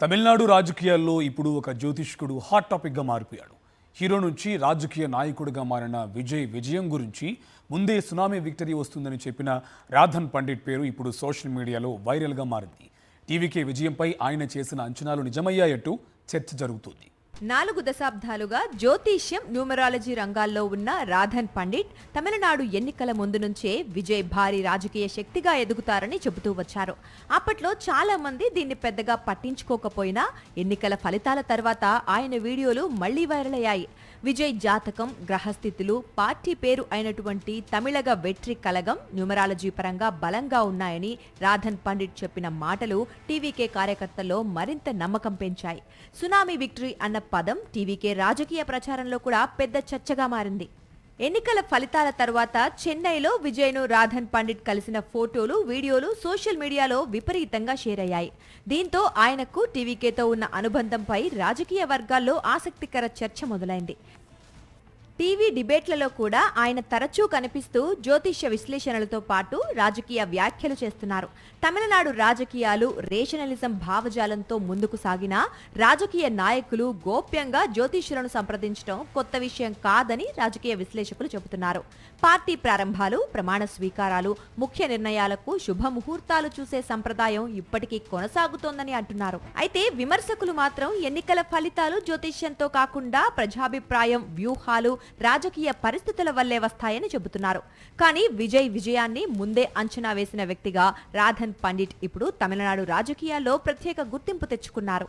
తమిళనాడు రాజకీయాల్లో ఇప్పుడు ఒక జ్యోతిష్కుడు హాట్ టాపిక్గా మారిపోయాడు. హీరో నుంచి రాజకీయ నాయకుడిగా మారిన విజయం గురించి ముందే సునామీ విక్టరీ వస్తుందని చెప్పిన రాధన్ పండిట్ పేరు ఇప్పుడు సోషల్ మీడియాలో వైరల్గా మారింది. టీవీకే విజయంపై ఆయన చేసిన అంచనాలు నిజమయ్యాయట్టు చర్చ జరుగుతోంది. 4 దశాబ్దాలుగా జ్యోతిష్యం, న్యూమరాలజీ రంగాల్లో ఉన్న రాధన్ పండిట్ తమిళనాడు ఎన్నికల ముందు నుంచే విజయ్ భారీ రాజకీయ శక్తిగా ఎదుగుతారని చెబుతూ వచ్చారు. అప్పట్లో చాలా మంది దీన్ని పెద్దగా పట్టించుకోకపోయినా ఎన్నికల ఫలితాల తర్వాత ఆయన వీడియోలు మళ్లీ వైరల్ అయ్యాయి. విజయ్ జాతకం, గ్రహస్థితులు, పార్టీ పేరు అయినటువంటి తమిళగ వెట్రి కలగం న్యూమరాలజీ పరంగా బలంగా ఉన్నాయని రాధన్ పండిట్ చెప్పిన మాటలు టీవీకే కార్యకర్తల్లో మరింత నమ్మకం పెంచాయి. సునామీ విక్టరీ అన్న పదం టీవీకే రాజకీయ ప్రచారంలో కూడా పెద్ద చర్చగా మారింది. ఎన్నికల ఫలితాల తర్వాత చెన్నైలో విజయ్ను రాధన్ పండిట్ కలిసిన ఫోటోలు, వీడియోలు సోషల్ మీడియాలో విపరీతంగా షేర్ అయ్యాయి. దీంతో ఆయనకు టీవీకేతో ఉన్న అనుబంధంపై రాజకీయ వర్గాల్లో ఆసక్తికర చర్చ మొదలైంది. టీవీ డిబేట్లలో కూడా ఆయన తరచూ కనిపిస్తూ జ్యోతిష్య విశ్లేషణలతో పాటు రాజకీయ వ్యాఖ్యలు చేస్తున్నారు. తమిళనాడు రాజకీయాలు రేషనలిజం భావజాలంతో ముందుకు సాగిన రాజకీయ నాయకులు గోప్యంగా జ్యోతిష్యులను సంప్రదించడం కొత్త విషయం కాదని రాజకీయ విశ్లేషకులు చెబుతున్నారు. పార్టీ ప్రారంభాలు, ప్రమాణ స్వీకారాలు, ముఖ్య నిర్ణయాలకు శుభముహూర్తాలు చూసే సంప్రదాయం ఇప్పటికీ కొనసాగుతోందని అంటున్నారు. అయితే విమర్శకులు మాత్రం ఎన్నికల ఫలితాలు జ్యోతిష్యంతో కాకుండా ప్రజాభిప్రాయం, వ్యూహాలు, రాజకీయ పరిస్థితుల వల్లే వస్తాయని చెబుతున్నారు. కానీ విజయాన్ని ముందే అంచనా వేసిన వ్యక్తిగా రాధన్ పండిట్ ఇప్పుడు తమిళనాడు రాజకీయాల్లో ప్రత్యేక గుర్తింపు తెచ్చుకున్నారు.